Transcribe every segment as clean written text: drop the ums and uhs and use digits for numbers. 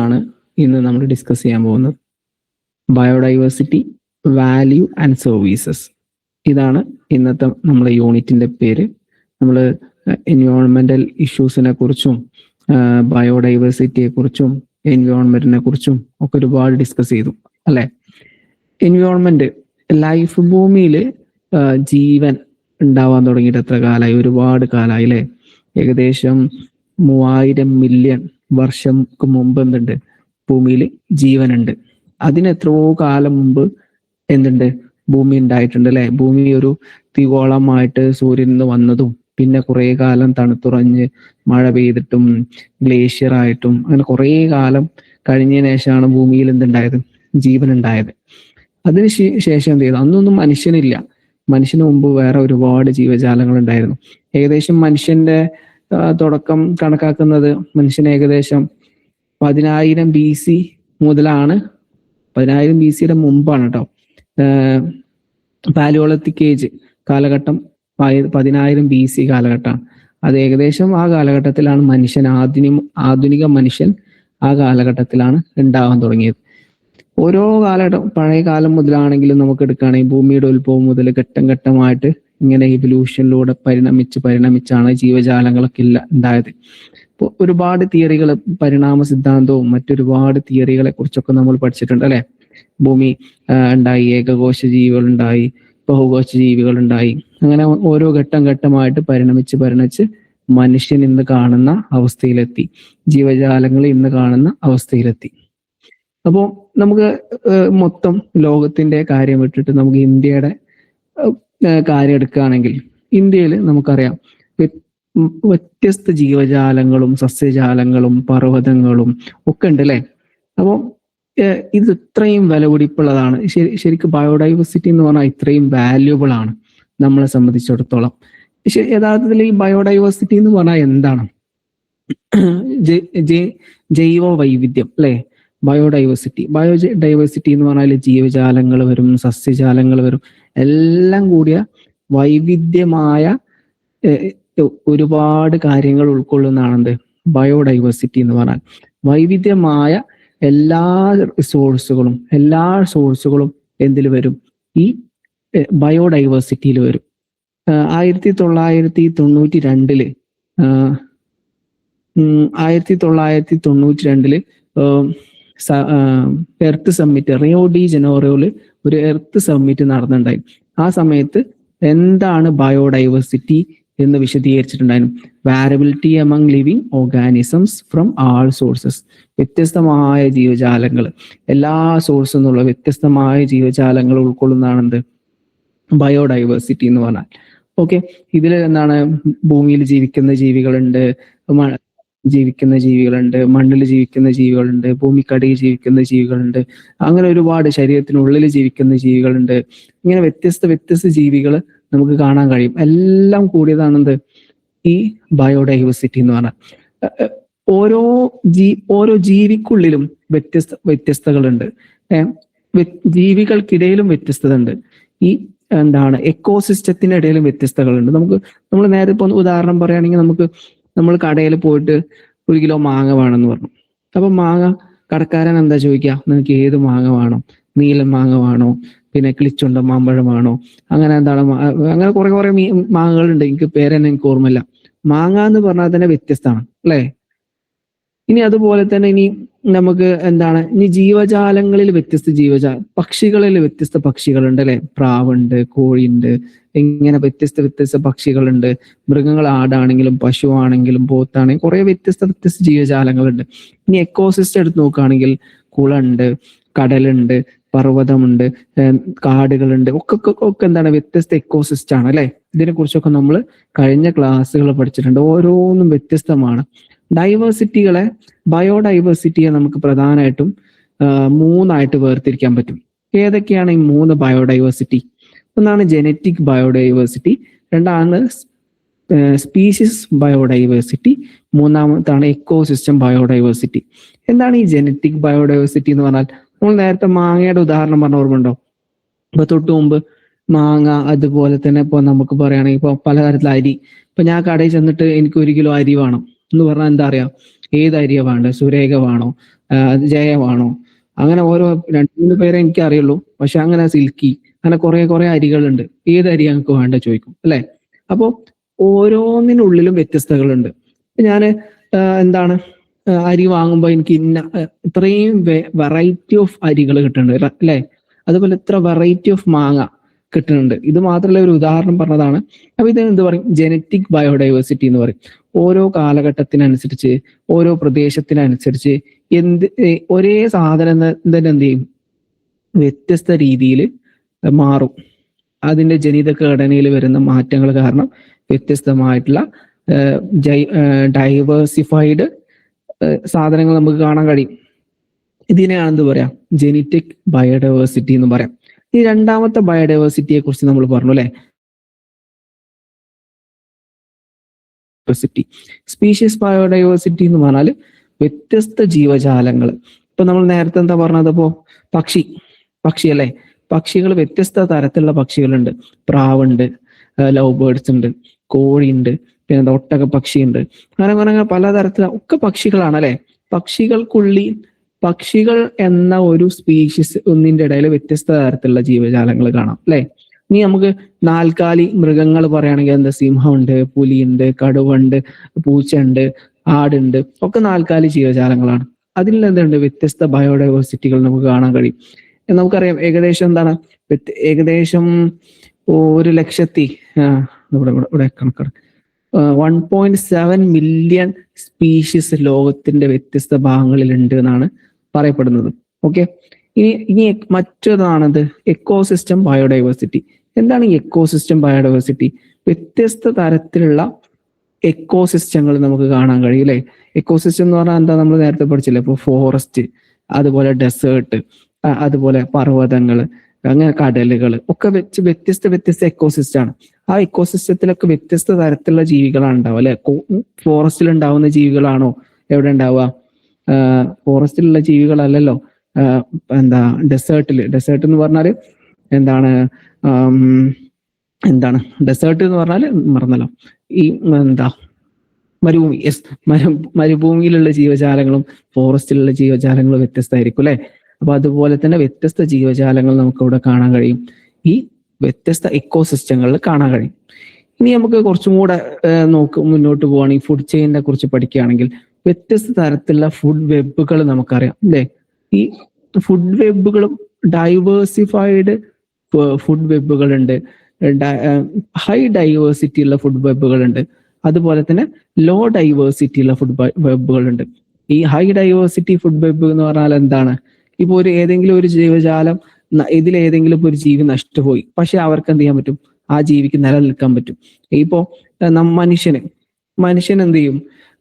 ആണ് ഇന്ന് നമ്മൾ ഡിസ്കസ് ചെയ്യാൻ പോകുന്നത്. Biodiversity, value and services. ഇതാണ് ഇന്നത്തെ നമ്മളെ യൂണിറ്റിന്റെ പേര്. നമ്മൾ എൻവയോൺമെന്റൽ ഇഷ്യൂസിനെ കുറിച്ചും ബയോഡൈവേഴ്സിറ്റിയെ കുറിച്ചും എൻവയോൺമെന്റിനെ കുറിച്ചും ഒക്കെ ഒരുപാട് ഡിസ്കസ് ചെയ്തു അല്ലെ. എൻവയോൺമെന്റ്, ലൈഫ്, ഭൂമിയിൽ ജീവൻ ഉണ്ടാവാൻ തുടങ്ങിയിട്ട് എത്ര കാലമായി? ഒരുപാട് കാലമായി അല്ലെ. ഏകദേശം 3000 മില്യൺ വർഷങ്ങൾക്ക് മുമ്പ് എന്തുണ്ട്? ഭൂമിയിൽ ജീവനുണ്ട്. അതിന് എത്രയോ കാലം മുമ്പ് എന്തുണ്ട്? ഭൂമി ഉണ്ടായിട്ടുണ്ട് അല്ലെ. ഭൂമി ഒരു തീഗോളമായിട്ട് സൂര്യനിൽ നിന്ന് വന്നതും പിന്നെ കുറെ കാലം തണുത്തുറഞ്ഞ് മഴ പെയ്തിട്ടും ഗ്ലേഷ്യർ ആയിട്ടും അങ്ങനെ കുറെ കാലം കഴിഞ്ഞതിന് ശേഷമാണ് ഭൂമിയിൽ എന്തുണ്ടായത്? ജീവൻ ഉണ്ടായത്. അതിന് ശേഷം എന്ത് ചെയ്തു? അന്നൊന്നും മനുഷ്യനില്ല. മനുഷ്യന് മുമ്പ് വേറെ ഒരുപാട് ജീവജാലങ്ങൾ ഉണ്ടായിരുന്നു. ഏകദേശം മനുഷ്യന്റെ തുടക്കം കണക്കാക്കുന്നത് മനുഷ്യൻ ഏകദേശം 10,000 BC മുതലാണ്. 10,000 BCയുടെ മുമ്പാണ് കേട്ടോ. പാലിയോളിത്തിക് ഏജ് കാലഘട്ടം 10,000 BC കാലഘട്ടമാണ്. അത് ഏകദേശം ആ കാലഘട്ടത്തിലാണ് മനുഷ്യൻ, ആധുനിക മനുഷ്യൻ ആ കാലഘട്ടത്തിലാണ് ഉണ്ടാവാൻ തുടങ്ങിയത്. ഓരോ കാലഘട്ടം, പഴയ കാലം മുതലാണെങ്കിലും നമുക്ക് എടുക്കുകയാണെങ്കിൽ ഭൂമിയുടെ ഉത്ഭവം മുതൽ ഘട്ടം ഘട്ടമായിട്ട് ഇങ്ങനെ ഇവല്യൂഷനിലൂടെ പരിണമിച്ചാണ് ജീവജാലങ്ങളൊക്കെ ഉണ്ടായത്. ഇപ്പോൾ ഒരുപാട് തിയറികൾ, പരിണാമ സിദ്ധാന്തവും മറ്റൊരുപാട് തിയറികളെ കുറിച്ചൊക്കെ നമ്മൾ പഠിച്ചിട്ടുണ്ട് അല്ലെ. ഭൂമി ഉണ്ടായി, ഏകകോശ ജീവികൾ ഉണ്ടായി, ബഹുകോശ ജീവികൾ ഉണ്ടായി. അങ്ങനെ ഓരോ ഘട്ടം ഘട്ടമായിട്ട് പരിണമിച്ച് മനുഷ്യൻ ഇന്ന് കാണുന്ന അവസ്ഥയിലെത്തി, ജീവജാലങ്ങൾ ഇന്ന് കാണുന്ന അവസ്ഥയിലെത്തി. അപ്പോൾ നമുക്ക് മൊത്തം ലോകത്തിന്റെ കാര്യം വിട്ടിട്ട് നമുക്ക് ഇന്ത്യയുടെ കാര്യം എടുക്കുകയാണെങ്കിൽ, ഇന്ത്യയിൽ നമുക്കറിയാം വ്യത്യസ്ത ജീവജാലങ്ങളും സസ്യജാലങ്ങളും പർവ്വതങ്ങളും ഒക്കെ ഉണ്ട് അല്ലെ. അപ്പോൾ ഇത് ഇത്രയും വിലപിടിപ്പുള്ളതാണ്. ശരിക്കും ബയോഡൈവേഴ്സിറ്റി എന്ന് പറഞ്ഞാൽ ഇത്രയും വാല്യുബിൾ ആണ് നമ്മളെ സംബന്ധിച്ചിടത്തോളം. യഥാർത്ഥത്തിൽ ഈ ബയോഡൈവേഴ്സിറ്റി എന്ന് പറഞ്ഞാൽ എന്താണ്? ജൈവ വൈവിധ്യം അല്ലെ. ബയോഡൈവേഴ്സിറ്റി എന്ന് പറഞ്ഞാൽ ജീവജാലങ്ങൾ വരും, സസ്യജാലങ്ങൾ വരും, എല്ലാം കൂടിയ വൈവിധ്യമായ ഒരുപാട് കാര്യങ്ങൾ ഉൾക്കൊള്ളുന്നതാണെന്ത്? ബയോഡൈവേഴ്സിറ്റി എന്ന് പറഞ്ഞാൽ. വൈവിധ്യമായ എല്ലാ സോഴ്സുകളും എന്തിൽ വരും? ഈ ബയോഡൈവേഴ്സിറ്റിയിൽ വരും. 1992 എർത്ത് സമ്മിറ്റ്, റിയോ ഡി ജനീറോയിൽ ഒരു എർത്ത് സമ്മിറ്റ് നടന്നിട്ടുണ്ടായി. ആ സമയത്ത് എന്താണ് ബയോഡൈവേഴ്സിറ്റി എന്ന് വിശദീകരിച്ചിട്ടുണ്ടായിരുന്നു. Variability among living organisms from all sources. വ്യത്യസ്തമായ ജീവജാലങ്ങൾ, എല്ലാ സോഴ്സിൽ നിന്നുള്ള വ്യത്യസ്തമായ ജീവജാലങ്ങൾ ഉൾക്കൊള്ളുന്നതാണെന്ത്? ബയോഡൈവേഴ്സിറ്റി എന്ന് പറഞ്ഞാൽ. ഓക്കെ, ഇതിൽ എന്താണ്? ഭൂമിയിൽ ജീവിക്കുന്ന ജീവികളുണ്ട്, മണ്ണിൽ ജീവിക്കുന്ന ജീവികളുണ്ട്, ഭൂമിക്കടിയിൽ ജീവിക്കുന്ന ജീവികളുണ്ട്, അങ്ങനെ ഒരുപാട് ശരീരത്തിനുള്ളിൽ ജീവിക്കുന്ന ജീവികളുണ്ട്. ഇങ്ങനെ വ്യത്യസ്ത ജീവികൾ നമുക്ക് കാണാൻ കഴിയും. എല്ലാം കൂടിയതാണെന്ത്? ഈ ബയോഡൈവേഴ്സിറ്റി എന്ന് പറഞ്ഞാൽ. ഓരോ ജീവിക്കുള്ളിലും വ്യത്യസ്തകളുണ്ട്. ജീവികൾക്കിടയിലും വ്യത്യസ്തത ഉണ്ട്. ഈ എന്താണ്? എക്കോസിസ്റ്റത്തിന്റെ ഇടയിലും വ്യത്യസ്തകളുണ്ട്. നമ്മൾ നേരെ ഇപ്പൊ ഉദാഹരണം പറയുകയാണെങ്കിൽ, നമ്മൾ കടയിൽ പോയിട്ട് 1 കിലോ മാങ്ങ വേണമെന്ന് പറഞ്ഞു. അപ്പൊ മാങ്ങ കടക്കാരൻ എന്താ ചോദിക്കുക? നിനക്ക് ഏത് മാങ്ങ വേണോ? നീലൻ മാങ്ങ വേണോ? പിന്നെ കിളിച്ചുണ്ട മാമ്പഴമാണോ? അങ്ങനെ എന്താണ്? അങ്ങനെ കുറെ മാങ്ങകളുണ്ട്. എനിക്ക് പേരെന്നെ എനിക്ക് ഓർമ്മയില്ല. മാങ്ങ എന്ന് പറഞ്ഞാൽ തന്നെ വ്യത്യസ്തമാണ് അല്ലെ. ഇനി അതുപോലെ തന്നെ ഇനി നമുക്ക് എന്താണ്? ഇനി ജീവജാലങ്ങളിൽ പക്ഷികളിൽ വ്യത്യസ്ത പക്ഷികളുണ്ട് അല്ലെ. പ്രാവുണ്ട്, കോഴിയുണ്ട്, ഇങ്ങനെ വ്യത്യസ്ത പക്ഷികളുണ്ട്. മൃഗങ്ങൾ, ആടാണെങ്കിലും പശുവാണെങ്കിലും പോത്താണെങ്കിലും കുറെ വ്യത്യസ്ത ജീവജാലങ്ങളുണ്ട്. ഇനി എക്കോസിസ്റ്റം എടുത്ത് നോക്കുകയാണെങ്കിൽ കുളമുണ്ട്, കടലുണ്ട്, പർവ്വതമുണ്ട്, കാടുകളുണ്ട്, ഒക്കെ എന്താണ്? വ്യത്യസ്ത എക്കോസിസ്റ്റം ആണ് അല്ലെ. ഇതിനെ കുറിച്ചൊക്കെ നമ്മൾ കഴിഞ്ഞ ക്ലാസ്സുകൾ പഠിച്ചിട്ടുണ്ട്. ഓരോന്നും വ്യത്യസ്തമാണ്. ബയോഡൈവേഴ്സിറ്റിയെ നമുക്ക് പ്രധാനമായിട്ടും 3 വേർതിരിക്കാൻ പറ്റും. ഏതൊക്കെയാണ് ഈ 3 ബയോഡൈവേഴ്സിറ്റി? ഒന്നാണ് ജെനറ്റിക് ബയോഡൈവേഴ്സിറ്റി, രണ്ടാണ് സ്പീഷീസ് ബയോഡൈവേഴ്സിറ്റി, മൂന്നാമത്താണ് എക്കോസിസ്റ്റം ബയോഡൈവേഴ്സിറ്റി. എന്താണ് ഈ ജെനറ്റിക് ബയോഡൈവേഴ്സിറ്റി എന്ന് പറഞ്ഞാൽ? നമ്മൾ നേരത്തെ മാങ്ങയുടെ ഉദാഹരണം പറഞ്ഞ ഓർമ്മയുണ്ടോ? ഇപ്പൊ തൊട്ടു മുമ്പ് മാങ്ങ, അതുപോലെ തന്നെ ഇപ്പൊ നമുക്ക് പറയുകയാണെങ്കിൽ ഇപ്പൊ പലതരത്തിലുള്ള അരി. ഇപ്പൊ ഞാൻ കടയിൽ ചെന്നിട്ട് എനിക്ക് 1 കിലോ അരി വേണം എന്ന് പറഞ്ഞാൽ എന്താ അറിയാം? ഏത് അരിയാണ് വേണ്ടത്? സുരേഖ വേണോ? ജയമാണോ, അങ്ങനെ ഓരോ 2-3 പേരെ എനിക്ക് അറിയുള്ളൂ. പക്ഷെ അങ്ങനെ സിൽക്കി അങ്ങനെ കുറെ അരികളുണ്ട്. ഏത് അരി ഞങ്ങൾക്ക് വേണ്ട ചോദിക്കും അല്ലെ. അപ്പോ ഓരോന്നിനുള്ളിലും വ്യത്യസ്തകളുണ്ട്. ഞാന് എന്താണ് അരി വാങ്ങുമ്പോൾ എനിക്ക് ഇത്രയും വെറൈറ്റി ഓഫ് അരികൾ കിട്ടുന്നുണ്ട് അല്ലെ. അതുപോലെ ഇത്ര വെറൈറ്റി ഓഫ് മാങ്ങ കിട്ടുന്നുണ്ട്. ഇത് മാത്രമല്ല, ഒരു ഉദാഹരണം പറഞ്ഞതാണ്. അപ്പൊ ഇത് എന്ത് പറയും, ജനറ്റിക് ബയോഡൈവേഴ്സിറ്റി എന്ന് പറയും. ഓരോ കാലഘട്ടത്തിനനുസരിച്ച്, ഓരോ പ്രദേശത്തിനനുസരിച്ച് ഒരേ സാധനം തന്നെ എന്ത് ചെയ്യും, വ്യത്യസ്ത രീതിയിൽ മാറും. അതിന്റെ ജനിതക ഘടനയിൽ വരുന്ന മാറ്റങ്ങൾ കാരണം വ്യത്യസ്തമായിട്ടുള്ള ഡൈവേഴ്സിഫൈഡ് സാധനങ്ങൾ നമുക്ക് കാണാൻ കഴിയും. ഇതിനെയാണ് എന്ത് പറയാം, ജനറ്റിക് ബയോഡൈവേഴ്സിറ്റി എന്ന് പറയാം. ഈ രണ്ടാമത്തെ ബയോഡൈവേഴ്സിറ്റിയെ കുറിച്ച് നമ്മൾ പറഞ്ഞു അല്ലെ. സ്പീഷീസ് ബയോഡൈവേഴ്സിറ്റി എന്ന് പറഞ്ഞാൽ വ്യത്യസ്ത ജീവജാലങ്ങൾ. ഇപ്പൊ നമ്മൾ നേരത്തെ എന്താ പറഞ്ഞത്, ഇപ്പോ പക്ഷി അല്ലെ. പക്ഷികൾ വ്യത്യസ്ത തരത്തിലുള്ള പക്ഷികളുണ്ട്. പ്രാവുണ്ട്, ലവ് ബേർഡ്സ് ഉണ്ട്, കോഴിയുണ്ട്, പിന്നെ ഒട്ടക പക്ഷിയുണ്ട്, അങ്ങനെ പലതരത്തിലുള്ള ഒക്കെ പക്ഷികളാണ് അല്ലെ. പക്ഷികൾ എന്ന ഒരു സ്പീഷീസ് ഒന്നിന്റെ ഇടയിൽ വ്യത്യസ്ത തരത്തിലുള്ള ജീവജാലങ്ങൾ കാണാം അല്ലെ. ഇനി നമുക്ക് നാൽക്കാലി മൃഗങ്ങൾ പറയുകയാണെങ്കിൽ എന്താ, സിംഹമുണ്ട്, പുലിയുണ്ട്, കടുവണ്ട്, പൂച്ചയുണ്ട്, ആടുണ്ട്, ഒക്കെ നാൽക്കാലി ജീവജാലങ്ങളാണ്. അതിൽ എന്തുണ്ട്, വ്യത്യസ്ത ബയോഡൈവേഴ്സിറ്റികൾ നമുക്ക് കാണാൻ കഴിയും. നമുക്കറിയാം ഏകദേശം എന്താണ്, ഏകദേശം 1,00,000 ഇവിടെ കണക്കാണ് 1.7 മില്യൺ സ്പീഷീസ് ലോകത്തിന്റെ വ്യത്യസ്ത ഭാഗങ്ങളിൽ ഉണ്ട് എന്നാണ് പറയപ്പെടുന്നത്. ഓക്കെ, ഇനി മറ്റൊന്നാണത് എക്കോസിസ്റ്റം ബയോഡൈവേഴ്സിറ്റി. എന്താണ് ഈ എക്കോസിസ്റ്റം ബയോഡൈവേഴ്സിറ്റി? വ്യത്യസ്ത തരത്തിലുള്ള എക്കോസിസ്റ്റങ്ങൾ നമുക്ക് കാണാൻ കഴിയും അല്ലെ. എക്കോസിസ്റ്റം എന്ന് പറഞ്ഞാൽ എന്താ, നമ്മൾ നേരത്തെ പഠിച്ചില്ലേ, ഇപ്പൊ ഫോറസ്റ്റ്, അതുപോലെ ഡെസേർട്ട്, അതുപോലെ പർവ്വതങ്ങൾ, അങ്ങനെ കടലുകൾ ഒക്കെ വെച്ച് വ്യത്യസ്ത എക്കോസിസ്റ്റം ആണ്. ആ എക്കോസിസ്റ്റത്തിലൊക്കെ വ്യത്യസ്ത തരത്തിലുള്ള ജീവികളാണ് ഉണ്ടാവുക അല്ലെ. ഫോറസ്റ്റിൽ ഉണ്ടാവുന്ന ജീവികളാണോ എവിടെ ഉണ്ടാവുക? ഫോറസ്റ്റിലുള്ള ജീവികളല്ലല്ലോ. ഡെസേർട്ട് എന്ന് പറഞ്ഞാല് എന്താണ് ഡെസേർട്ട് എന്ന് പറഞ്ഞാല് മറന്നല്ലോ. ഈ മരുഭൂമി. മരുഭൂമിയിലുള്ള ജീവജാലങ്ങളും ഫോറസ്റ്റിലുള്ള ജീവജാലങ്ങളും വ്യത്യസ്തമായിരിക്കും അല്ലെ. അപ്പൊ അതുപോലെ തന്നെ വ്യത്യസ്ത ജീവജാലങ്ങൾ നമുക്ക് ഇവിടെ കാണാൻ കഴിയും, ഈ വ്യത്യസ്ത എക്കോസിസ്റ്റങ്ങളിൽ കാണാൻ കഴിയും. ഇനി നമുക്ക് കുറച്ചും കൂടെ മുന്നോട്ട് പോവുകയാണെങ്കിൽ ഫുഡ് ചെയിനെ കുറിച്ച് പഠിക്കുകയാണെങ്കിൽ വ്യത്യസ്ത തരത്തിലുള്ള ഫുഡ് വെബുകൾ നമുക്കറിയാം അല്ലെ. ഈ ഫുഡ് വെബുകളും ഡൈവേഴ്സിഫൈഡ് ഫുഡ് വെബുകൾ ഉണ്ട്, ഹൈ ഡൈവേഴ്സിറ്റി ഉള്ള ഫുഡ് വെബുകൾ ഉണ്ട്, അതുപോലെ തന്നെ ലോ ഡൈവേഴ്സിറ്റി ഉള്ള ഫുഡ് വെബുകൾ ഉണ്ട്. ഈ ഹൈ ഡൈവേഴ്സിറ്റി ഫുഡ് വെബ് എന്ന് പറഞ്ഞാൽ എന്താണ്, ഇപ്പൊ ഏതെങ്കിലും ഒരു ജീവജാലം, ഇതിലേതെങ്കിലും ഒരു ജീവി നഷ്ടപോയി, പക്ഷെ അവർക്ക് എന്ത് ചെയ്യാൻ പറ്റും, ആ ജീവിക്ക് നിലനിൽക്കാൻ പറ്റും. ഇപ്പോ മനുഷ്യൻ എന്ത് ചെയ്യും,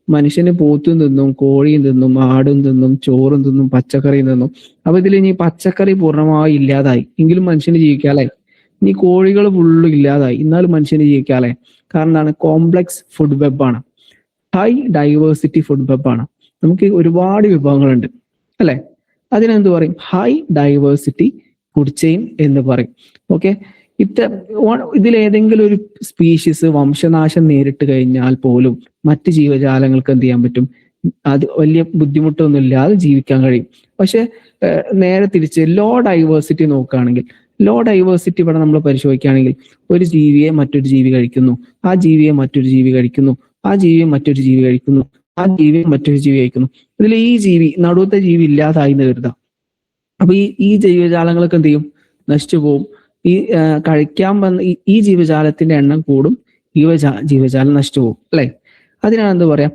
മനുഷ്യന് പോത്തും തിന്നും, കോഴിയും തിന്നും, ആടും തിന്നും, ചോറും തിന്നും, പച്ചക്കറിയും തിന്നും. അപ്പൊ ഇതിൽ ഇനി പച്ചക്കറി പൂർണ്ണമായി ഇല്ലാതായി എങ്കിലും മനുഷ്യന് ജീവിക്കാല്ലേ. ഇനി കോഴികൾ ഫുള്ളും ഇല്ലാതായി എന്നാലും മനുഷ്യന് ജീവിക്കാല്ലേ. കാരണം എന്താണ്, കോംപ്ലക്സ് ഫുഡ് വെബാണ്, ഹൈ ഡൈവേഴ്സിറ്റി ഫുഡ് വെബാണ്. നമുക്ക് ഒരുപാട് വിഭവങ്ങളുണ്ട് അല്ലെ. അതിനെന്ത് പറയും, ഹൈ ഡൈവേഴ്സിറ്റി ഫുഡ് ചെയിൻ എന്ന് പറയും. ഓക്കെ, ഇതിലേതെങ്കിലും ഒരു സ്പീഷീസ് വംശനാശം നേരിട്ട് കഴിഞ്ഞാൽ പോലും മറ്റ് ജീവജാലങ്ങൾക്ക് എന്ത് ചെയ്യാൻ പറ്റും, അത് വലിയ ബുദ്ധിമുട്ടൊന്നും ഇല്ലാതെ ജീവിക്കാൻ കഴിയും. പക്ഷെ നേരെ തിരിച്ച് ലോ ഡൈവേഴ്സിറ്റി നോക്കുകയാണെങ്കിൽ, ലോ ഡൈവേഴ്സിറ്റി ഇവിടെ നമ്മൾ പരിശോധിക്കുകയാണെങ്കിൽ ഒരു ജീവിയെ മറ്റൊരു ജീവി കഴിക്കുന്നു, ആ ജീവിയെ മറ്റൊരു ജീവി കഴിക്കുന്നു, ആ ജീവിയെ മറ്റൊരു ജീവി കഴിക്കുന്നു, ആ ജീവിയെ മറ്റൊരു ജീവി കഴിക്കുന്നു. ഇതിൽ ഈ ജീവി, നടുവത്തെ ജീവി ഇല്ലാതായി എന്ന് കരുതാം. അപ്പൊ ഈ ജീവജാലങ്ങളൊക്കെ എന്ത് ചെയ്യും, നശിച്ചു പോവും. ഈ കഴിക്കാൻ വന്ന ഈ ജീവജാലത്തിന്റെ എണ്ണം കൂടും, ജീവജാലം നശിച്ചു പോകും അല്ലെ. അതിനാണ് എന്ത് പറയാം,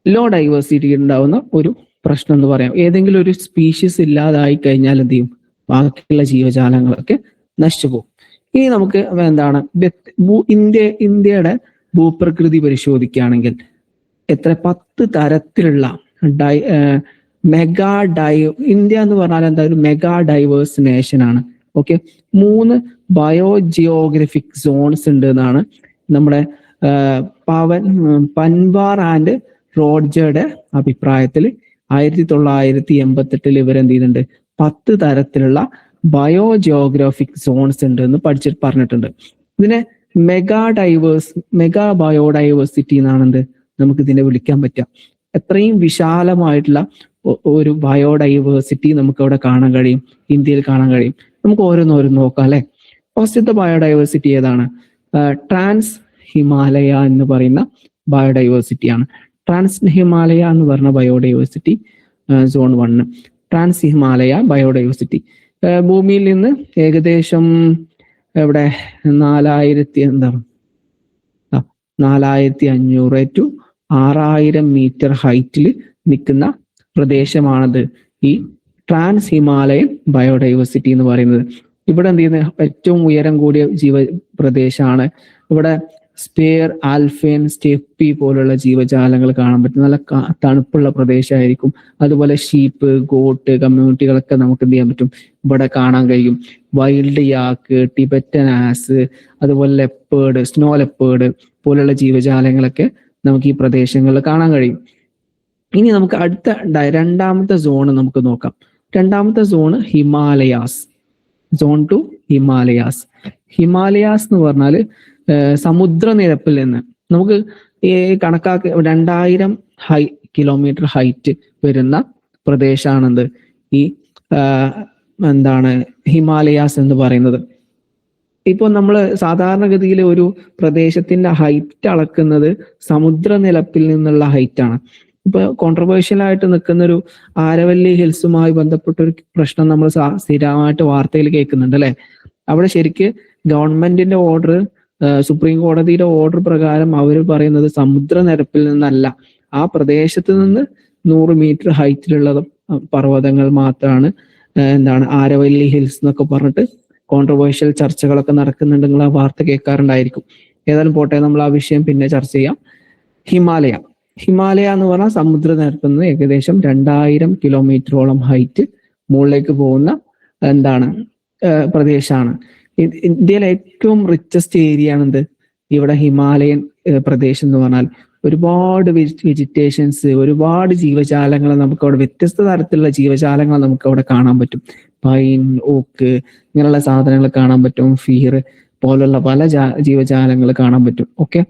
ലോ ഡൈവേഴ്സിറ്റി ഉണ്ടാവുന്ന ഒരു പ്രശ്നം എന്ന് പറയാം. ഏതെങ്കിലും ഒരു സ്പീഷീസ് ഇല്ലാതായി കഴിഞ്ഞാൽ എന്ത് ചെയ്യും, ബാക്കിയുള്ള ജീവജാലങ്ങളൊക്കെ നശിച്ചു പോകും. ഇനി നമുക്ക് എന്താണ്, ഇന്ത്യയുടെ ഭൂപ്രകൃതി പരിശോധിക്കുകയാണെങ്കിൽ 10 തരത്തിലുള്ള ഇന്ത്യ എന്ന് പറഞ്ഞാൽ എന്താ, ഒരു മെഗാ ഡൈവേഴ്സ് നേഷൻ ആണ്. ഓക്കെ, 3 ബയോ ജിയോഗ്രഫിക് സോൺസ് ഉണ്ട് എന്നാണ് നമ്മുടെ പൻവാർ ആൻഡ് റോഡ്ജറുടെ അഭിപ്രായത്തിൽ. 1988 ഇവരെന്ത് ചെയ്യുന്നുണ്ട്, 10 തരത്തിലുള്ള ബയോ ജിയോഗ്രാഫിക് സോൺസ് ഉണ്ട് എന്ന് പറഞ്ഞിട്ടുണ്ട്. ഇതിനെ മെഗാ ബയോഡൈവേഴ്സിറ്റി എന്നാണ് നമുക്ക് ഇതിനെ വിളിക്കാൻ പറ്റുക. എത്രയും വിശാലമായിട്ടുള്ള ഒരു ബയോഡൈവേഴ്സിറ്റി നമുക്ക് അവിടെ കാണാൻ കഴിയും, ഇന്ത്യയിൽ കാണാൻ കഴിയും. നമുക്ക് ഓരോന്നോരോന്ന് നോക്കാം അല്ലെ. ഫസ്റ്റത്തെ ബയോഡൈവേഴ്സിറ്റി ഏതാണ്? ട്രാൻസ് ഹിമാലയ എന്ന് പറയുന്ന ബയോഡൈവേഴ്സിറ്റിയാണ്. ട്രാൻസ് ഹിമാലയ എന്ന് പറഞ്ഞ biodiversity zone 1. Trans Himalaya biodiversity ഭൂമിയിൽ നിന്ന് ഏകദേശം എവിടെ 4500 ടു 6000 മീറ്റർ ഹൈറ്റിൽ നിൽക്കുന്ന പ്രദേശമാണത് ഈ ട്രാൻസ് ഹിമാലയൻ ബയോഡൈവേഴ്സിറ്റി എന്ന് പറയുന്നത്. ഇവിടെ എന്ത് ചെയ്യുന്നത്, ഏറ്റവും ഉയരം കൂടിയ പ്രദേശമാണ്. ഇവിടെ സ്പേർ, ആൽഫൈൻ, സ്റ്റെപ്പി പോലുള്ള ജീവജാലങ്ങൾ കാണാൻ പറ്റും. നല്ല തണുപ്പുള്ള പ്രദേശമായിരിക്കും. അതുപോലെ ഷീപ്പ്, ഗോട്ട് കമ്മ്യൂണിറ്റികളൊക്കെ നമുക്ക് എന്ത് ചെയ്യാൻ പറ്റും, ഇവിടെ കാണാൻ കഴിയും. വൈൽഡ് യാക്ക്, ടിബറ്റൻ ആസ്, അതുപോലെ ലെപ്പേർഡ്, സ്നോ ലെപ്പേർഡ് പോലുള്ള ജീവജാലങ്ങളൊക്കെ നമുക്ക് ഈ പ്രദേശങ്ങളിൽ കാണാൻ കഴിയും. ഇനി നമുക്ക് അടുത്ത രണ്ടാമത്തെ സോണ് നമുക്ക് നോക്കാം. രണ്ടാമത്തെ zone Himalayas. Zone 2 Himalayas. Himalayas എന്ന് പറഞ്ഞാൽ സമുദ്രനിരപ്പിൽ നിന്ന് നമുക്ക് ഈ കണക്കാക്കി 2000 കിലോമീറ്റർ ഹൈറ്റ് വരുന്ന പ്രദേശമാണെന്ത് ഈ ഹിമാലയാസ് എന്ന് പറയുന്നത്. ഇപ്പൊ നമ്മൾ സാധാരണഗതിയിൽ ഒരു പ്രദേശത്തിന്റെ ഹൈറ്റ് അളക്കുന്നത് സമുദ്രനിരപ്പിൽ നിന്നുള്ള ഹൈറ്റ് ആണ്. ഇപ്പൊ കോൺട്രവേഴ്ഷ്യൽ ആയിട്ട് നിൽക്കുന്ന ഒരു ആരവല്ലി ഹിൽസുമായി ബന്ധപ്പെട്ട ഒരു പ്രശ്നം നമ്മൾ സ്ഥിരമായിട്ട് വാർത്തയിൽ കേൾക്കുന്നുണ്ട് അല്ലെ. അവിടെ ശരിക്ക് ഗവൺമെന്റിന്റെ ഓർഡർ, സുപ്രീം കോടതിയുടെ ഓർഡർ പ്രകാരം അവർ പറയുന്നത് സമുദ്രനിരപ്പിൽ നിന്നല്ല, ആ പ്രദേശത്ത് നിന്ന് 100 മീറ്റർ ഹൈറ്റിലുള്ള പർവ്വതങ്ങൾ മാത്രമാണ് ആരവല്ലി ഹിൽസ് എന്നൊക്കെ പറഞ്ഞിട്ട് കോൺട്രവേഴ്ഷ്യൽ ചർച്ചകളൊക്കെ നടക്കുന്നുണ്ടെങ്കിൽ ആ വാർത്ത കേൾക്കാറുണ്ടായിരിക്കും. ഏതായാലും പോട്ടെ, നമ്മൾ ആ വിഷയം പിന്നെ ചർച്ച ചെയ്യാം. ഹിമാലയ എന്ന് പറഞ്ഞാൽ സമുദ്രനിരപ്പിൽ നിന്ന് ഏകദേശം 2000 കിലോമീറ്ററോളം ഹൈറ്റ് മുകളിലേക്ക് പോകുന്ന പ്രദേശമാണ്. ഇന്ത്യയിലെ ഏറ്റവും റിച്ചസ്റ്റ് ഏരിയ ആണെന്ത് ഇവിടെ ഹിമാലയൻ പ്രദേശം എന്ന് പറഞ്ഞാൽ. ഒരുപാട് വെജിറ്റേഷൻസ്, ഒരുപാട് ജീവജാലങ്ങൾ നമുക്ക് അവിടെ, വ്യത്യസ്ത തരത്തിലുള്ള ജീവജാലങ്ങൾ നമുക്ക് അവിടെ കാണാൻ പറ്റും. പൈൻ, ഓക്ക് ഇങ്ങനെയുള്ള സാധനങ്ങൾ കാണാൻ പറ്റും. ഫീർ പോലുള്ള പല ജീവജാലങ്ങൾ കാണാൻ പറ്റും. ഓക്കെ,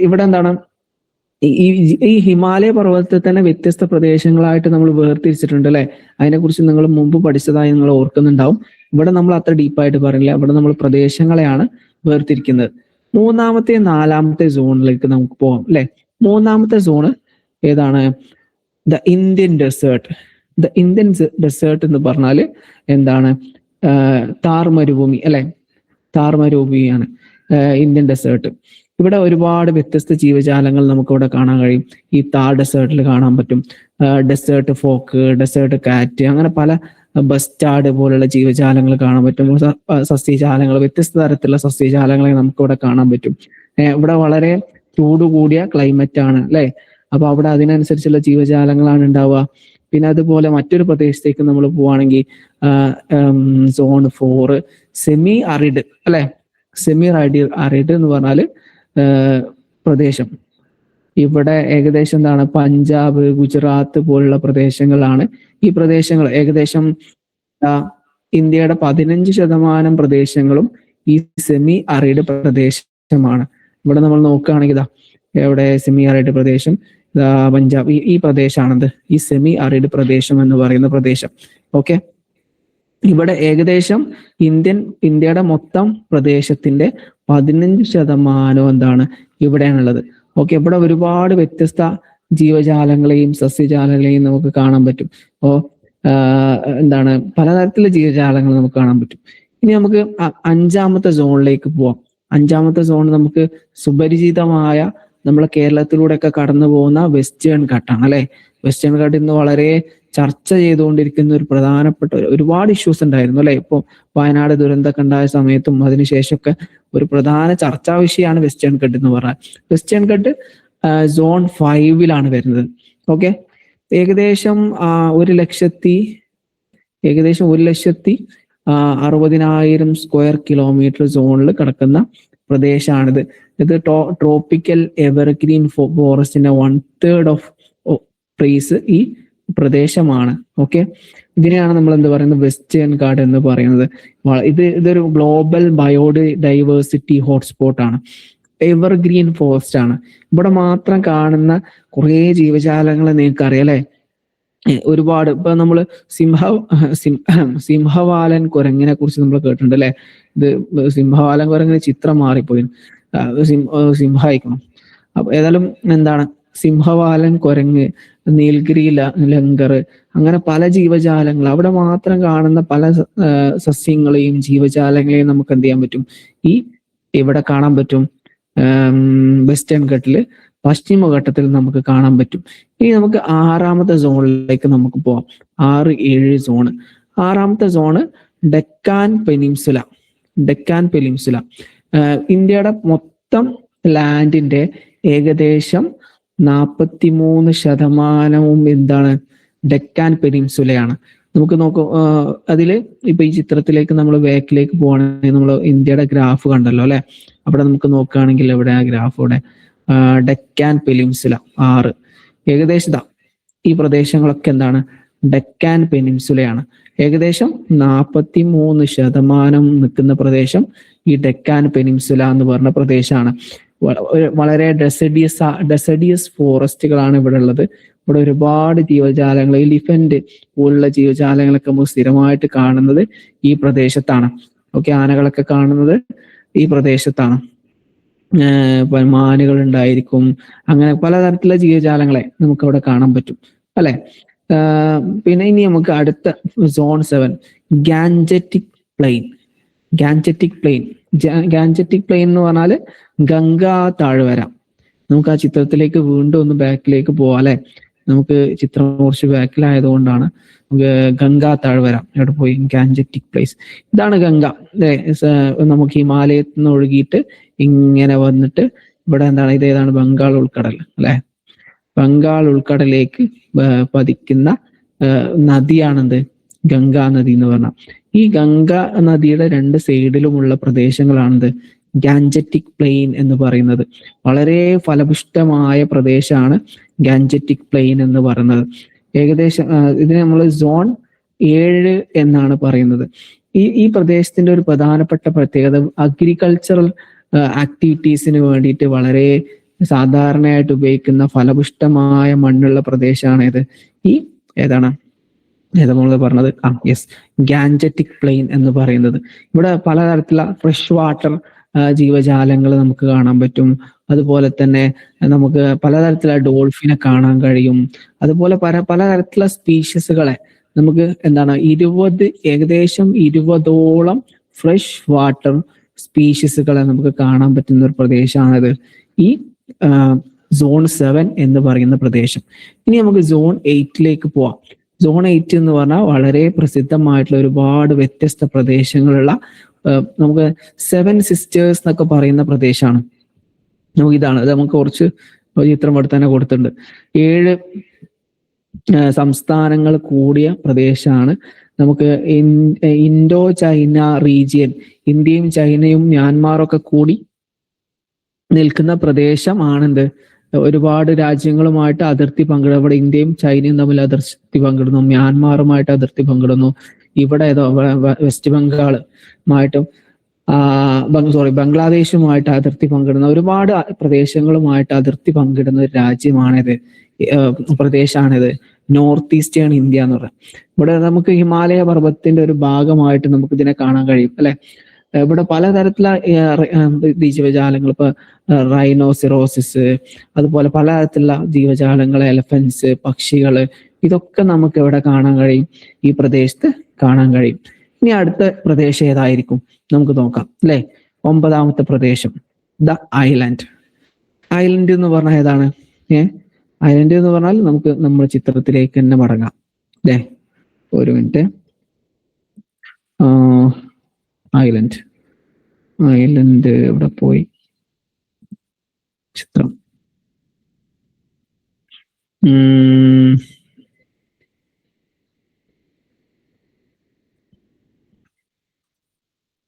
ഇവിടെ ഈ ഹിമാലയ പർവ്വതത്തെ തന്നെ വ്യത്യസ്ത പ്രദേശങ്ങളായിട്ട് നമ്മൾ വേർതിരിച്ചിട്ടുണ്ട് അല്ലെ. അതിനെക്കുറിച്ച് നിങ്ങൾ മുമ്പ് പഠിച്ചതായി നിങ്ങൾ ഓർക്കുന്നുണ്ടാവും. ഇവിടെ നമ്മൾ അത്ര ഡീപ്പായിട്ട് പറയില്ല. ഇവിടെ നമ്മൾ പ്രദേശങ്ങളെയാണ് വേർതിരിക്കുന്നത്. മൂന്നാമത്തെ 4ാമത്തെ സോണിലേക്ക് നമുക്ക് പോകാം അല്ലെ. മൂന്നാമത്തെ സോണ് ഏതാണ്? The Indian desert. The Indian desert എന്ന് പറഞ്ഞാല് താർ മരുഭൂമി അല്ലെ. താർ മരുഭൂമിയാണ് ഇന്ത്യൻ ഡെസേർട്ട്. ഇവിടെ ഒരുപാട് വ്യത്യസ്ത ജീവജാലങ്ങൾ നമുക്ക് ഇവിടെ കാണാൻ കഴിയും. ഈ താർ ഡെസേർട്ടിൽ കാണാൻ പറ്റും. ഡെസേർട്ട് ഫോക്ക്, ഡെസേർട്ട് കാറ്റ്, അങ്ങനെ പല ബസ്റ്റാർഡ് പോലുള്ള ജീവജാലങ്ങൾ കാണാൻ പറ്റും. സസ്യജാലങ്ങൾ, വ്യത്യസ്ത തരത്തിലുള്ള സസ്യജാലങ്ങളെ നമുക്ക് ഇവിടെ കാണാൻ പറ്റും. ഇവിടെ വളരെ ചൂട് കൂടിയ ക്ലൈമറ്റ് ആണ് അല്ലെ. അപ്പൊ അവിടെ അതിനനുസരിച്ചുള്ള ജീവജാലങ്ങളാണ് ഉണ്ടാവുക. പിന്നെ അതുപോലെ മറ്റൊരു പ്രദേശത്തേക്ക് നമ്മൾ പോവുകയാണെങ്കിൽ സോൺ 4 സെമി അറിഡ് അല്ലെ. സെമി അറിഡ് എന്ന് പറഞ്ഞാല് പ്രദേശം. ഇവിടെ ഏകദേശം പഞ്ചാബ്, ഗുജറാത്ത് പോലുള്ള പ്രദേശങ്ങളാണ്. ഈ പ്രദേശങ്ങൾ ഏകദേശം ഇന്ത്യയുടെ 15% പ്രദേശങ്ങളും ഈ സെമി അറിഡ് പ്രദേശമാണ്. ഇവിടെ നമ്മൾ നോക്കുകയാണെങ്കിൽ എവിടെ സെമി അറിഡ് പ്രദേശം, പഞ്ചാബ്, ഈ പ്രദേശമാണത് ഈ സെമി അറിഡ് പ്രദേശം എന്ന് പറയുന്ന പ്രദേശം. ഓക്കെ, ഇവിടെ ഏകദേശം ഇന്ത്യയുടെ മൊത്തം പ്രദേശത്തിന്റെ 15% ഇവിടെയാണുള്ളത്. ഓക്കെ, ഇവിടെ ഒരുപാട് വ്യത്യസ്ത ജീവജാലങ്ങളെയും സസ്യജാലങ്ങളെയും നമുക്ക് കാണാൻ പറ്റും. പലതരത്തിലുള്ള ജീവജാലങ്ങൾ നമുക്ക് കാണാൻ പറ്റും. ഇനി നമുക്ക് 5ാമത്തെ സോണിലേക്ക് പോവാം. 5ാമത്തെ സോൺ നമുക്ക് സുപരിചിതമായ നമ്മളെ കേരളത്തിലൂടെ ഒക്കെ കടന്നു പോകുന്ന വെസ്റ്റേൺ ഘട്ടാണ് അല്ലെ. വെസ്റ്റേൺ ഘട്ട് ഇന്ന് വളരെ ചർച്ച ചെയ്തുകൊണ്ടിരിക്കുന്ന ഒരു പ്രധാനപ്പെട്ട ഒരുപാട് ഇഷ്യൂസ് ഉണ്ടായിരുന്നു അല്ലെ. ഇപ്പൊ വയനാട് ദുരന്തമൊക്കെ ഉണ്ടായ സമയത്തും അതിനുശേഷമൊക്കെ ഒരു പ്രധാന ചർച്ചാ വിഷയമാണ് വെസ്റ്റേൺ ഘട്ട് എന്ന് പറഞ്ഞാൽ. വെസ്റ്റേൺ ഘട്ട് സോൺ 5 വരുന്നത്. ഓക്കെ, ഏകദേശം 1,60,000 സ്ക്വയർ കിലോമീറ്റർ സോണിൽ കിടക്കുന്ന പ്രദേശമാണിത്. ഇത് ട്രോപ്പിക്കൽ എവർഗ്രീൻ ഫോറസ്റ്റിന്റെ 1/3 ഓഫ് ട്രീസ് ഈ പ്രദേശമാണ്. ഓക്കെ, ഇതിനെയാണ് നമ്മൾ പറയുന്നത് വെസ്റ്റേൺ ഘാട്ട് എന്ന് പറയുന്നത്. ഇതൊരു ഗ്ലോബൽ ബയോഡൈവേഴ്സിറ്റി ഹോട്ട്സ്പോട്ട് ആണ്. എവർഗ്രീൻ ഫോറസ്റ്റ് ആണ്. ഇവിടെ മാത്രം കാണുന്ന കുറെ ജീവജാലങ്ങളെ നിങ്ങൾക്ക് അറിയാം അല്ലെ. ഒരുപാട് ഇപ്പൊ നമ്മള് സിംഹവാലൻ കുരങ്ങിനെ കുറിച്ച് നമ്മൾ കേട്ടിട്ടുണ്ട് അല്ലെ. ഇത് സിംഹവാലൻ കുരങ്ങിന് ചിത്രം മാറിപ്പോയി, സിംഹമായിക്കണം. അപ്പൊ ഏതായാലും എന്താണ് സിംഹവാലൻ കുരങ്ങ്, നീൽഗിരി ലങ്കർ, അങ്ങനെ പല ജീവജാലങ്ങൾ, അവിടെ മാത്രം കാണുന്ന പല സസ്യങ്ങളെയും ജീവജാലങ്ങളെയും നമുക്ക് എന്ത് ചെയ്യാൻ പറ്റും, ഈ ഇവിടെ കാണാൻ പറ്റും. വെസ്റ്റേൺ ഘട്ടില്, പശ്ചിമഘട്ടത്തിൽ നമുക്ക് കാണാൻ പറ്റും. ഇനി നമുക്ക് 6ാമത്തെ സോണിലേക്ക് നമുക്ക് പോവാം. 6, 7 സോണ്. 6ാമത്തെ zone Deccan peninsula. Deccan peninsula ഇന്ത്യയുടെ മൊത്തം ലാൻഡിന്റെ ഏകദേശം 43% എന്താണ്, ഡെക്കാൻ പെനിൻസുലയാണ്. നമുക്ക് നോക്കൂ, അതില് ഇപ്പൊ ഈ ചിത്രത്തിലേക്ക് നമ്മൾ ബാക്കിലേക്ക് പോകണമെങ്കിൽ നമ്മൾ ഇന്ത്യയുടെ ഗ്രാഫ് കണ്ടല്ലോ അല്ലെ. അവിടെ നമുക്ക് നോക്കുകയാണെങ്കിൽ എവിടെ ആ ഗ്രാഫ്, ഇവിടെ ഡെക്കാൻ പെനിൻസുല 6 ഏകദേശം ഈ പ്രദേശങ്ങളൊക്കെ എന്താണ്, ഡെക്കാൻ പെനിൻസുലയാണ്. ഏകദേശം 43% നിൽക്കുന്ന പ്രദേശം ഈ ഡെക്കാൻ പെനിൻസുല എന്ന് പറഞ്ഞ പ്രദേശമാണ്. വളരെ ഡെസഡിയസ് ഫോറസ്റ്റുകളാണ് ഇവിടെ ഉള്ളത്. ഇവിടെ ഒരുപാട് ജീവജാലങ്ങൾ, എലിഫന്റ് പോലുള്ള ജീവജാലങ്ങളൊക്കെ നമുക്ക് സ്ഥിരമായിട്ട് കാണുന്നത് ഈ പ്രദേശത്താണ്. ഓക്കെ, ആനകളൊക്കെ കാണുന്നത് ഈ പ്രദേശത്താണ്. മാനുകൾ ഉണ്ടായിരിക്കും, അങ്ങനെ പലതരത്തിലുള്ള ജീവജാലങ്ങളെ നമുക്ക് അവിടെ കാണാൻ പറ്റും അല്ലെ. പിന്നെ ഇനി നമുക്ക് അടുത്ത zone 7 Gangetic plain. Gangetic plain എന്ന് പറഞ്ഞാല് ഗംഗാ താഴ്വര. നമുക്ക് ആ ചിത്രത്തിലേക്ക് വീണ്ടും ഒന്ന് ബാക്കിലേക്ക് പോവാം അല്ലെ. നമുക്ക് ചിത്രം കുറച്ച് ബാക്കിലായതുകൊണ്ടാണ്. ഗംഗാ താഴ്വര ഇവിടെ പോയി, ഗാൻജറ്റിക് പ്ലേസ്. ഇതാണ് ഗംഗ അല്ലെ. നമുക്ക് ഹിമാലയത്തിൽ നിന്ന് ഒഴുകിയിട്ട് ഇങ്ങനെ വന്നിട്ട് ഇവിടെ എന്താണ്, ഇതേതാണ് ബംഗാൾ ഉൾക്കടൽ അല്ലെ. ബംഗാൾ ഉൾക്കടലിലേക്ക് പതിക്കുന്ന നദിയാണെന്ത്, ഗംഗാ നദി എന്ന് പറഞ്ഞാൽ. ഈ ഗംഗാ നദിയുടെ 2 സൈഡിലുമുള്ള പ്രദേശങ്ങളാണിത് ഗാൻജറ്റിക് പ്ലെയിൻ എന്ന് പറയുന്നത്. വളരെ ഫലപുഷ്ടമായ പ്രദേശമാണ് ഗാൻജറ്റിക് പ്ലെയിൻ എന്ന് പറയുന്നത്. ഏകദേശം ഇതിനെ നമ്മൾ സോൺ 7 എന്നാണ് പറയുന്നത്. ഈ പ്രദേശത്തിന്റെ ഒരു പ്രധാനപ്പെട്ട പ്രത്യേകത അഗ്രികൾച്ചറൽ ആക്ടിവിറ്റീസിന് വേണ്ടിയിട്ട് വളരെ സാധാരണയായിട്ട് ഉപയോഗിക്കുന്ന ഫലപുഷ്ടമായ മണ്ണുള്ള പ്രദേശമാണ് ഇത്. ഈ ഏതാണ് നമ്മൾ പറഞ്ഞത്, യെസ്, ഗാൻജറ്റിക് പ്ലെയിൻ എന്ന് പറയുന്നത്. ഇവിടെ പലതരത്തിലുള്ള ഫ്രഷ് വാട്ടർ ജീവജാലങ്ങൾ നമുക്ക് കാണാൻ പറ്റും. അതുപോലെ തന്നെ നമുക്ക് പലതരത്തിലുള്ള ഡോൾഫിനെ കാണാൻ കഴിയും. അതുപോലെ പലതരത്തിലുള്ള സ്പീഷീസുകളെ നമുക്ക് എന്താണ് ഏകദേശം 20ഓളം ഫ്രഷ് വാട്ടർ സ്പീഷീസുകളെ നമുക്ക് കാണാൻ പറ്റുന്ന ഒരു പ്രദേശമാണിത്, ഈ സോൺ 7 എന്ന് പറയുന്ന പ്രദേശം. ഇനി നമുക്ക് സോൺ 8ലേക്ക് പോവാം. സോൺ 8 എന്ന് പറഞ്ഞാൽ വളരെ പ്രസിദ്ധമായിട്ടുള്ള ഒരുപാട് വ്യത്യസ്ത പ്രദേശങ്ങളുള്ള, നമുക്ക് 7 സിസ്റ്റേഴ്സ് എന്നൊക്കെ പറയുന്ന പ്രദേശമാണ്. നമുക്ക് ഇതാണ്, അത് നമുക്ക് കുറച്ച് ചിത്രം ഇവിടെ തന്നെ കൊടുത്തിട്ടുണ്ട്. 7 സംസ്ഥാനങ്ങൾ കൂടിയ പ്രദേശമാണ്. നമുക്ക് ഇൻഡോ ചൈന റീജിയൻ, ഇന്ത്യയും ചൈനയും മ്യാൻമാറൊക്കെ കൂടി നിൽക്കുന്ന പ്രദേശമാണെന്ത്, ഒരുപാട് രാജ്യങ്ങളുമായിട്ട് അതിർത്തി പങ്കിടുന്നു. ഇവിടെ ഇന്ത്യയും ചൈനയും തമ്മിൽ അതിർത്തി പങ്കിടുന്നു, മ്യാൻമാറുമായിട്ട് അതിർത്തി പങ്കിടുന്നു. ഇവിടെ വെസ്റ്റ് ബംഗാളുമായിട്ടും ബംഗ്ലാദേശുമായിട്ട് അതിർത്തി പങ്കിടുന്ന ഒരുപാട് പ്രദേശങ്ങളുമായിട്ട് അതിർത്തി പങ്കിടുന്ന ഒരു രാജ്യമാണിത്, പ്രദേശമാണിത് നോർത്ത് ഈസ്റ്റേൺ ഇന്ത്യ എന്ന് പറയുന്നത്. ഇവിടെ നമുക്ക് ഹിമാലയ പർവ്വതത്തിന്റെ ഒരു ഭാഗമായിട്ട് നമുക്ക് ഇതിനെ കാണാൻ കഴിയും അല്ലെ. ഇവിടെ പലതരത്തിലുള്ള ജീവജാലങ്ങൾ, ഇപ്പൊ റൈനോസിറോസിസ്, അതുപോലെ പലതരത്തിലുള്ള ജീവജാലങ്ങൾ, എലഫൻസ്, പക്ഷികള്, ഇതൊക്കെ നമുക്ക് ഇവിടെ കാണാൻ കഴിയും, ഈ പ്രദേശത്ത് കാണാൻ കഴിയും. ഇനി അടുത്ത പ്രദേശം ഏതായിരിക്കും നമുക്ക് നോക്കാം അല്ലെ. 9ാമത്തെ പ്രദേശം ദ ഐലൻഡ്. ഐലൻഡ് എന്ന് പറഞ്ഞാൽ ഏതാണ്? ഐലൻഡ് എന്ന് പറഞ്ഞാൽ നമുക്ക് നമ്മുടെ ചിത്രത്തിലേക്ക് തന്നെ മടങ്ങാം അല്ലെ. ഒരു മിനിറ്റ്. ഐലൻഡ് ഇവിടെ പോയി ചിത്രം.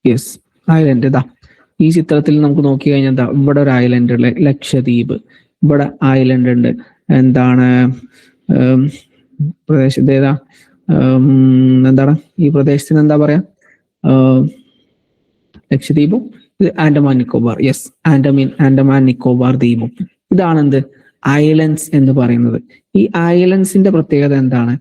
യെസ്, ഐലൻഡ് ഇതാ ഈ ചിത്രത്തിൽ നമുക്ക് നോക്കി കഴിഞ്ഞാൽ ഇവിടെ ഒരു ഐലൻഡ് ഉള്ള ലക്ഷദ്വീപ്. ഇവിടെ ഐലൻഡ് ഉണ്ട്. എന്താണ് പ്രദേശത്ത് ഏതാ, എന്താണ് ഈ പ്രദേശത്തിന് എന്താ പറയാ? ലക്ഷദ്വീപും ആൻഡമാൻ നിക്കോബാർ. യെസ്, ആൻഡമാൻ നിക്കോബാർ ദ്വീപും. ഇതാണ് എന്ത് ഐലൻഡ്സ് എന്ന് പറയുന്നത്. ഈ ഐലൻഡ്സിന്റെ പ്രത്യേകത എന്താണ്?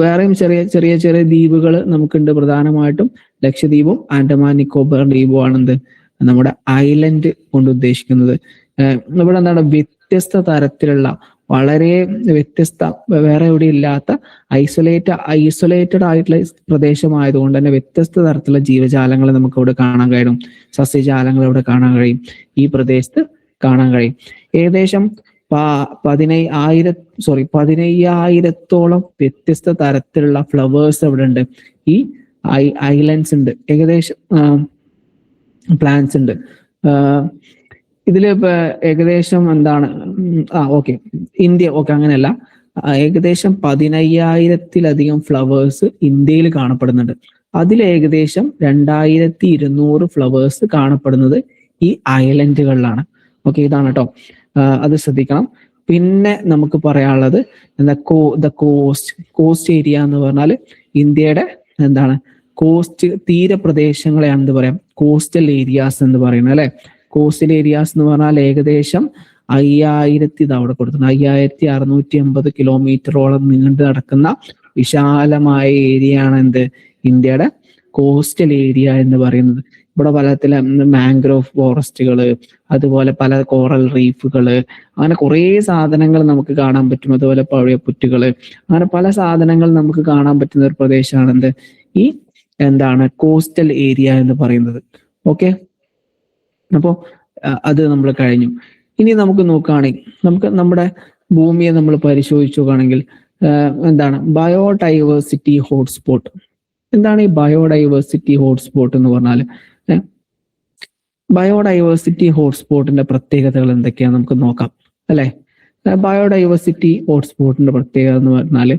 വേറെയും ചെറിയ ചെറിയ ചെറിയ ദ്വീപുകൾ നമുക്കുണ്ട്. പ്രധാനമായിട്ടും ലക്ഷദ്വീപും ആൻഡമാൻ നിക്കോബാർ ദ്വീപും ആണെന്ത് നമ്മുടെ ഐലൻഡ് കൊണ്ട് ഉദ്ദേശിക്കുന്നത്. ഇവിടെ എന്താണ് വ്യത്യസ്ത തരത്തിലുള്ള വളരെ വ്യത്യസ്ത വേറെ എവിടെ ഇല്ലാത്ത ഐസൊലേറ്റഡ് ആയിട്ടുള്ള പ്രദേശമായതുകൊണ്ട് തന്നെ വ്യത്യസ്ത തരത്തിലുള്ള ജീവജാലങ്ങളെ നമുക്ക് ഇവിടെ കാണാൻ കഴിയും. സസ്യജാലങ്ങൾ ഇവിടെ കാണാൻ കഴിയും, ഈ പ്രദേശത്ത് കാണാൻ കഴിയും. ഏകദേശം 15,000 വ്യത്യസ്ത തരത്തിലുള്ള ഫ്ലവേഴ്സ് അവിടെ ഉണ്ട്. ഈ ഐലൻഡ്സ് ഉണ്ട്, ഏകദേശം പ്ലാന്റ്സ് ഉണ്ട്. ഇതില് ഏകദേശം എന്താണ് ഇന്ത്യ അങ്ങനെയല്ല, ഏകദേശം 15,000-ലധികം ഫ്ലവേഴ്സ് ഇന്ത്യയിൽ കാണപ്പെടുന്നുണ്ട്. അതിൽ ഏകദേശം 2,200 ഫ്ലവേഴ്സ് കാണപ്പെടുന്നത് ഈ ഐലൻഡുകളിലാണ്. ഇതാണ് കേട്ടോ, അത് ശ്രദ്ധിക്കണം. പിന്നെ നമുക്ക് പറയാനുള്ളത് കോസ്റ്റ് ഏരിയ എന്ന് പറഞ്ഞാൽ ഇന്ത്യയുടെ എന്താണ് തീരപ്രദേശങ്ങളെയാണ് എന്ത് പറയാം, കോസ്റ്റൽ ഏരിയാസ് എന്ന് പറയുന്നത് അല്ലെ. കോസ്റ്റൽ ഏരിയാസ് എന്ന് പറഞ്ഞാൽ ഏകദേശം 5,650 കിലോമീറ്ററോളം നീണ്ടു നടക്കുന്ന വിശാലമായ ഏരിയ ആണ് എന്ത് ഇന്ത്യയുടെ കോസ്റ്റൽ ഏരിയ എന്ന് പറയുന്നത്. ഇവിടെ പലത്തിലെ മാംഗ്രോവ് ഫോറസ്റ്റുകള്, അതുപോലെ പല കോറൽ റീഫുകള്, അങ്ങനെ കുറേ സാധനങ്ങൾ നമുക്ക് കാണാൻ പറ്റും. അതുപോലെ പവിഴപ്പുറ്റുകള്, അങ്ങനെ പല സാധനങ്ങൾ നമുക്ക് കാണാൻ പറ്റുന്ന ഒരു പ്രദേശമാണ് എന്ത് ഈ കോസ്റ്റൽ ഏരിയ എന്ന് പറയുന്നത്. ഓക്കെ, അപ്പോ അത് നമ്മൾ കഴിഞ്ഞു. ഇനി നമുക്ക് നോക്കുകയാണെങ്കിൽ നമുക്ക് നമ്മുടെ ഭൂമിയെ നമ്മൾ പരിശോധിച്ചു നോക്കുകയാണെങ്കിൽ ബയോഡൈവേഴ്സിറ്റി ഹോട്ട്സ്പോട്ട്. എന്താണ് ഈ ബയോഡൈവേഴ്സിറ്റി ഹോട്ട്സ്പോട്ട് എന്ന് പറഞ്ഞാൽ? ബയോഡൈവേഴ്സിറ്റി ഹോട്ട്സ്പോട്ടിന്റെ പ്രത്യേകതകൾ എന്തൊക്കെയാണെന്ന് നമുക്ക് നോക്കാം അല്ലെ. ബയോഡൈവേഴ്സിറ്റി ഹോട്ട്സ്പോട്ടിന്റെ പ്രത്യേകത എന്ന് പറഞ്ഞാല്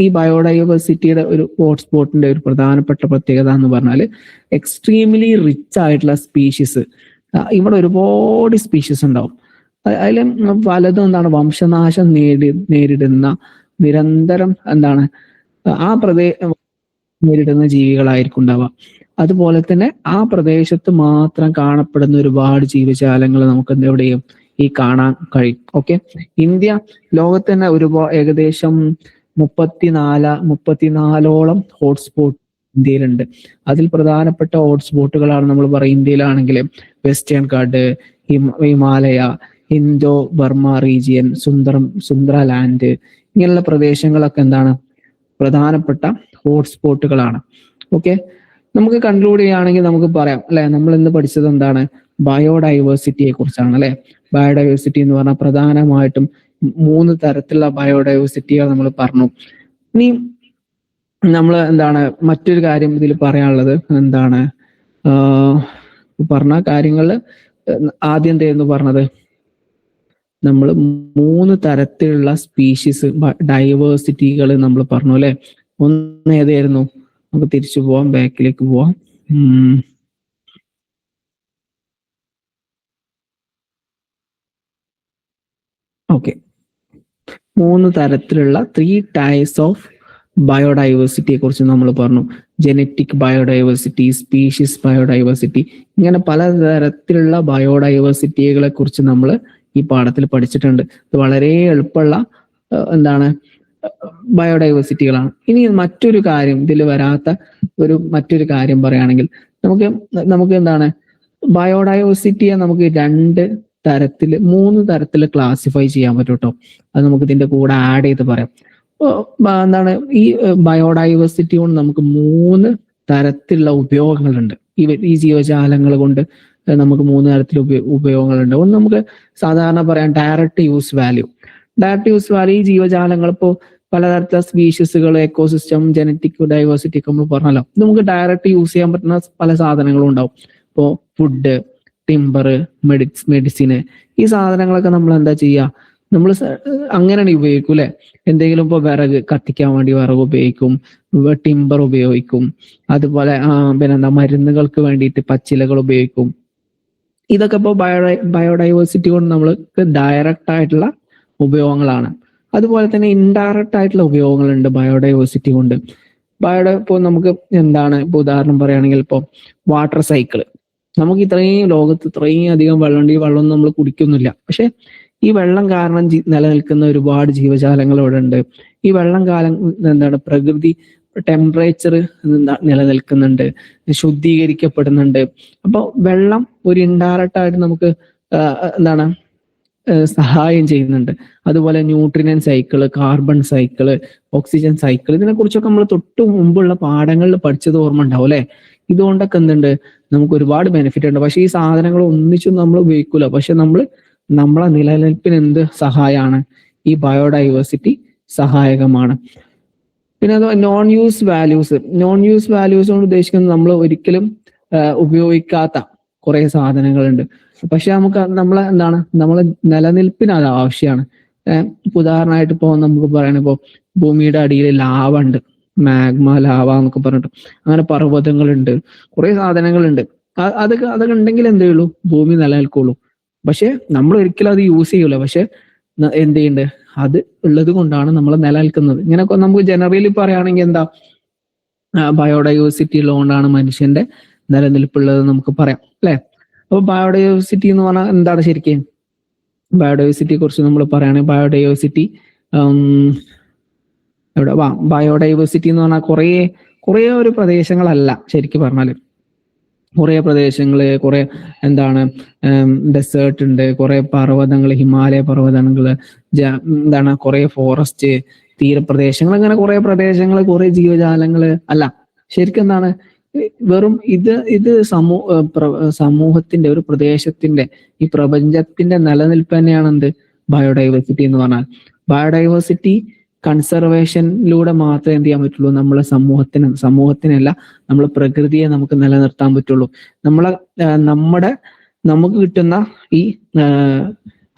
ഈ ബയോഡൈവേഴ്സിറ്റിയുടെ ഒരു ഹോട്ട്സ്പോട്ടിന്റെ ഒരു പ്രധാനപ്പെട്ട പ്രത്യേകത എന്ന് പറഞ്ഞാൽ എക്സ്ട്രീംലി റിച്ച് ആയിട്ടുള്ള സ്പീഷീസ്. ഇവിടെ ഒരുപാട് സ്പീഷീസ് ഉണ്ടാവും. അതിൽ പലതും വംശനാശം നേരിടുന്ന നിരന്തരം ആ നേരിടുന്ന ജീവികളായിരിക്കും ഉണ്ടാവുക. അതുപോലെ തന്നെ ആ പ്രദേശത്ത് മാത്രം കാണപ്പെടുന്ന ഒരുപാട് ജീവജാലങ്ങൾ നമുക്ക് എവിടെയും ഈ കാണാൻ കഴിയും. ഓക്കെ, ഇന്ത്യ ലോകത്ത് തന്നെ ഏകദേശം 34ഓളം ഹോട്ട്സ്പോട്ട് ഇന്ത്യയിലുണ്ട്. അതിൽ പ്രധാനപ്പെട്ട ഹോട്ട്സ്പോട്ടുകളാണ് നമ്മൾ പറയും. ഇന്ത്യയിലാണെങ്കിൽ western Ghat, Himalaya, Indo Burma region, Sundaland, ഇങ്ങനെയുള്ള പ്രദേശങ്ങളൊക്കെ പ്രധാനപ്പെട്ട ഹോട്ട്സ്പോട്ടുകളാണ്. ഓക്കെ, നമുക്ക് കൺക്ലൂഡ് ചെയ്യുകയാണെങ്കിൽ നമുക്ക് പറയാം അല്ലെ, നമ്മൾ ഇന്ന് പഠിച്ചത് ബയോഡൈവേഴ്സിറ്റിയെ കുറിച്ചാണ് അല്ലെ. ബയോഡൈവേഴ്സിറ്റി എന്ന് പറഞ്ഞാൽ പ്രധാനമായിട്ടും 3 തരത്തിലുള്ള ബയോഡൈവേഴ്സിറ്റികൾ നമ്മൾ പറഞ്ഞു. ഇനി നമ്മൾ മറ്റൊരു കാര്യം ഇതിൽ പറയാനുള്ളത് പറഞ്ഞ കാര്യങ്ങളിൽ ആദ്യം എന്തായിരുന്നു പറഞ്ഞത്? നമ്മൾ 3 തരത്തിലുള്ള സ്പീഷീസ് ഡൈവേഴ്സിറ്റികൾ നമ്മൾ പറഞ്ഞു അല്ലെ. ഒന്ന് ഏതായിരുന്നു? നമുക്ക് തിരിച്ചു പോവാം, ബാക്കിലേക്ക് പോവാം. ഓക്കെ, 3 തരത്തിലുള്ള 3 ടൈപ്സ് ഓഫ് ബയോഡൈവേഴ്സിറ്റിയെ കുറിച്ച് നമ്മൾ പറഞ്ഞു. ജനറ്റിക് ബയോഡൈവേഴ്സിറ്റി, സ്പീഷീസ് ബയോഡൈവേഴ്സിറ്റി, ഇങ്ങനെ പലതരത്തിലുള്ള ബയോഡൈവേഴ്സിറ്റികളെ കുറിച്ച് നമ്മൾ ഈ പാഠത്തിൽ പഠിച്ചിട്ടുണ്ട്. ഇത് വളരെ എളുപ്പമുള്ള ബയോഡൈവേഴ്സിറ്റികളാണ്. ഇനി മറ്റൊരു കാര്യം, ഇതിൽ വരാത്ത മറ്റൊരു കാര്യം പറയുകയാണെങ്കിൽ നമുക്ക് ബയോഡൈവേഴ്സിറ്റിയെ നമുക്ക് 3 തരത്തിൽ ക്ലാസിഫൈ ചെയ്യാൻ പറ്റും കേട്ടോ. അത് നമുക്ക് ഇതിന്റെ കൂടെ ആഡ് ചെയ്ത് പറയാം. ഈ ബയോഡൈവേഴ്സിറ്റി കൊണ്ട് നമുക്ക് 3 തരത്തിലുള്ള ഉപയോഗങ്ങളുണ്ട്. ഈ ജീവജാലങ്ങൾ കൊണ്ട് നമുക്ക് 3 തരത്തിൽ ഉപയോഗങ്ങളുണ്ട്. ഒന്ന് നമുക്ക് സാധാരണ പറയാം direct use value. Direct use value, ഈ ജീവജാലങ്ങൾ ഇപ്പോൾ പലതരത്തിലുള്ള സ്പീഷീസുകൾ, എക്കോസിസ്റ്റം, ജനറ്റിക് ഡൈവേഴ്സിറ്റി ഒക്കെ നമ്മൾ പറഞ്ഞല്ലോ. നമുക്ക് ഡയറക്റ്റ് യൂസ് ചെയ്യാൻ പറ്റുന്ന പല സാധനങ്ങളും ഉണ്ടാവും. ഇപ്പോൾ ഫുഡ്, ടിമ്പർ, മെഡിസിന്, ഈ സാധനങ്ങളൊക്കെ നമ്മൾ എന്താ ചെയ്യുക? നമ്മൾ അങ്ങനെയാണ് ഉപയോഗിക്കും അല്ലെ. എന്തെങ്കിലും ഇപ്പോൾ വിറക് കത്തിക്കാൻ വേണ്ടി വിറക് ഉപയോഗിക്കും, ടിമ്പർ ഉപയോഗിക്കും. അതുപോലെ മരുന്നുകൾക്ക് വേണ്ടിയിട്ട് പച്ചിലകൾ ഉപയോഗിക്കും. ഇതൊക്കെ ഇപ്പോൾ ബയോഡൈവേഴ്സിറ്റി കൊണ്ട് നമ്മൾക്ക് ഡയറക്റ്റ് ആയിട്ടുള്ള ഉപയോഗങ്ങളാണ്. അതുപോലെ തന്നെ ഇൻഡയറക്റ്റ് ആയിട്ടുള്ള ഉപയോഗങ്ങളുണ്ട് ബയോഡൈവേഴ്സിറ്റി കൊണ്ട്. ഇപ്പോൾ നമുക്ക് ഇപ്പോൾ ഉദാഹരണം പറയുകയാണെങ്കിൽ ഇപ്പോൾ വാട്ടർ സൈക്കിള്. നമുക്ക് ലോകത്ത് ഇത്രയും അധികം വെള്ളമുണ്ട്, ഈ വെള്ളം നമ്മൾ കുടിക്കുന്നില്ല. പക്ഷെ ഈ വെള്ളം കാരണം നിലനിൽക്കുന്ന ഒരുപാട് ജീവജാലങ്ങൾ ഇവിടെ ഉണ്ട്. ഈ വെള്ളം എന്താണ് പ്രകൃതി ടെമ്പറേച്ചർ നിലനിൽക്കുന്നുണ്ട്, ശുദ്ധീകരിക്കപ്പെടുന്നുണ്ട്. അപ്പോൾ വെള്ളം ഒരു ഇൻഡയറക്റ്റ് ആയിട്ട് നമുക്ക് എന്താണ് സഹായം ചെയ്യുന്നുണ്ട്. അതുപോലെ nutrient cycle, carbon cycle, oxygen cycle, ഇതിനെ കുറിച്ചൊക്കെ നമ്മൾ തൊട്ട് മുമ്പുള്ള പാഠങ്ങളിൽ പഠിച്ചത് ഓർമ്മ ഉണ്ടാവും അല്ലെ? ഇതുകൊണ്ടൊക്കെ എന്തുണ്ട്, നമുക്ക് ഒരുപാട് ബെനിഫിറ്റ് ഉണ്ട്. പക്ഷെ ഈ സാധനങ്ങൾ ഒന്നിച്ചും നമ്മൾ ഉപയോഗിക്കൂല. പക്ഷെ നമ്മളെ നിലനിൽപ്പിന് എന്ത് സഹായമാണ്? ഈ ബയോഡൈവേഴ്സിറ്റി സഹായകമാണ്. പിന്നെ അത് non use values. Non use values കൊണ്ട് ഉദ്ദേശിക്കുന്നത് നമ്മൾ ഒരിക്കലും ഉപയോഗിക്കാത്ത കുറെ സാധനങ്ങളുണ്ട്. പക്ഷെ നമുക്ക് നമ്മളെ നിലനിൽപ്പിന് അത് ആവശ്യമാണ്. ഉദാഹരണമായിട്ട് ഇപ്പോ നമുക്ക് പറയണ ഇപ്പോ ഭൂമിയുടെ അടിയിൽ ലാവ ഉണ്ട്, മാഗ്മ ലാവ എന്നൊക്കെ പറഞ്ഞിട്ട് അങ്ങനെ പർവ്വതങ്ങളുണ്ട്, കുറെ സാധനങ്ങളുണ്ട്. അതൊക്കെ ഉണ്ടെങ്കിൽ എന്തേ ഉള്ളൂ, ഭൂമി നിലനിൽക്കുള്ളൂ. പക്ഷെ നമ്മൾ ഒരിക്കലും അത് യൂസ് ചെയ്യൂല. പക്ഷെ എന്ത് ചെയ്യുന്നുണ്ട്, അത് ഉള്ളത് കൊണ്ടാണ് നമ്മൾ നിലനിൽക്കുന്നത്. ഇങ്ങനെയൊക്കെ നമുക്ക് ജനറലി പറയുകയാണെങ്കിൽ എന്താ, ബയോഡൈവേഴ്സിറ്റി ഉള്ളതുകൊണ്ടാണ് മനുഷ്യന്റെ നിലനിൽപ്പുള്ളത് നമുക്ക് പറയാം അല്ലെ? അപ്പൊ ബയോഡൈവേഴ്സിറ്റി എന്ന് പറഞ്ഞാൽ എന്താണ് ശരിക്കും? ബയോഡൈവേഴ്സിറ്റിയെ കുറിച്ച് നമ്മൾ പറയുകയാണെങ്കിൽ ബയോഡൈവേഴ്സിറ്റി ബയോഡൈവേഴ്സിറ്റി എന്ന് പറഞ്ഞാൽ കുറേ ഒരു പ്രദേശങ്ങളല്ല ശരിക്കും പറഞ്ഞാല്. കുറെ പ്രദേശങ്ങള്, കുറെ ഡെസേർട്ട് ഉണ്ട്, കുറെ പർവ്വതങ്ങൾ, ഹിമാലയ പർവ്വതങ്ങള്, കുറെ ഫോറസ്റ്റ്, തീരപ്രദേശങ്ങൾ, അങ്ങനെ കുറെ പ്രദേശങ്ങൾ, കുറെ ജീവജാലങ്ങള് അല്ല. ശരിക്കും എന്താണ്, വെറും ഇത് സമൂഹത്തിന്റെ, ഒരു പ്രദേശത്തിന്റെ, ഈ പ്രപഞ്ചത്തിന്റെ നിലനിൽപ്പ് തന്നെയാണ് എന്ത്, ബയോഡൈവേഴ്സിറ്റി എന്ന് പറഞ്ഞാൽ. ബയോഡൈവേഴ്സിറ്റി കൺസർവേഷനിലൂടെ മാത്രമേ എന്ത് ചെയ്യാൻ പറ്റുള്ളൂ, നമ്മളെ സമൂഹത്തിനല്ല, നമ്മളെ പ്രകൃതിയെ നമുക്ക് നിലനിർത്താൻ പറ്റുള്ളൂ. നമുക്ക് കിട്ടുന്ന ഈ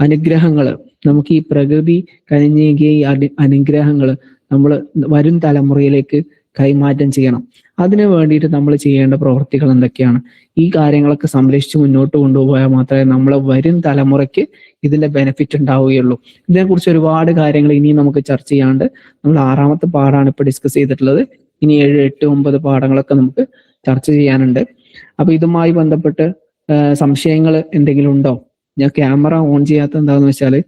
അനുഗ്രഹങ്ങള്, നമുക്ക് ഈ പ്രകൃതി കനിഞ്ഞേകിയ ഈ അനുഗ്രഹങ്ങള് നമ്മൾ വരും തലമുറയിലേക്ക് കൈമാറ്റം ചെയ്യണം. അതിനു വേണ്ടിയിട്ട് നമ്മൾ ചെയ്യേണ്ട പ്രവൃത്തികൾ എന്തൊക്കെയാണ്? ഈ കാര്യങ്ങളൊക്കെ സംരക്ഷിച്ച് മുന്നോട്ട് കൊണ്ടുപോയാൽ മാത്രമേ നമ്മളെ വരും തലമുറയ്ക്ക് ഇതിന്റെ ബെനിഫിറ്റ് ഉണ്ടാവുകയുള്ളൂ. ഇതിനെക്കുറിച്ച് ഒരുപാട് കാര്യങ്ങൾ ഇനി നമുക്ക് ചർച്ച ചെയ്യാണ്ട്. നമ്മൾ 6ാമത്തെ പാഠമാണ് ഇപ്പൊ ഡിസ്കസ് ചെയ്തിട്ടുള്ളത്. ഇനി 7, 8, 9 പാഠങ്ങളൊക്കെ നമുക്ക് ചർച്ച ചെയ്യാനുണ്ട്. അപ്പൊ ഇതുമായി ബന്ധപ്പെട്ട് സംശയങ്ങൾ എന്തെങ്കിലും ഉണ്ടോ? ഞാൻ ക്യാമറ ഓൺ ചെയ്യാത്ത എന്താണെന്ന് വെച്ചാല്,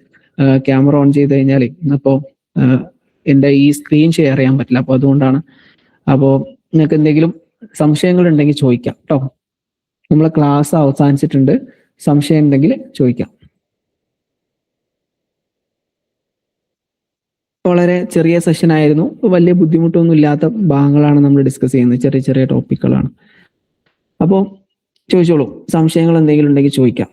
ക്യാമറ ഓൺ ചെയ്ത് കഴിഞ്ഞാൽ ഇന്നിപ്പോ എന്റെ ഈ സ്ക്രീൻ ഷെയർ ചെയ്യാൻ പറ്റില്ല. അപ്പൊ അതുകൊണ്ടാണ്. അപ്പോ നിങ്ങൾക്ക് എന്തെങ്കിലും സംശയങ്ങൾ ഉണ്ടെങ്കിൽ ചോദിക്കാം കേട്ടോ. നമ്മളെ ക്ലാസ് അവസാനിച്ചിട്ടുണ്ട്. സംശയം ഉണ്ടെങ്കിൽ ചോദിക്കാം. വളരെ ചെറിയ സെഷൻ ആയിരുന്നു. വലിയ ബുദ്ധിമുട്ടൊന്നും ഇല്ലാത്ത ഭാഗങ്ങളാണ് നമ്മൾ ഡിസ്കസ് ചെയ്യുന്നത്. ചെറിയ ചെറിയ ടോപ്പിക്കുകളാണ്. അപ്പോൾ ചോദിച്ചോളൂ, സംശയങ്ങൾ എന്തെങ്കിലും ഉണ്ടെങ്കിൽ ചോദിക്കാം.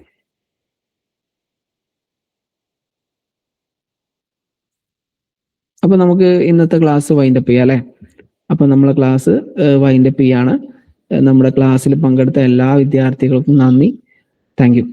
അപ്പൊ നമുക്ക് ഇന്നത്തെ ക്ലാസ് വൈൻഡപ്പ് ചെയ്യാം അല്ലെ? അപ്പൊ നമ്മളെ ക്ലാസ് വൈൻഡപ്പ് ചെയ്യാണ്. നമ്മുടെ ക്ലാസ്സിൽ പങ്കെടുത്ത എല്ലാ വിദ്യാർത്ഥികൾക്കും നന്ദി. Thank you.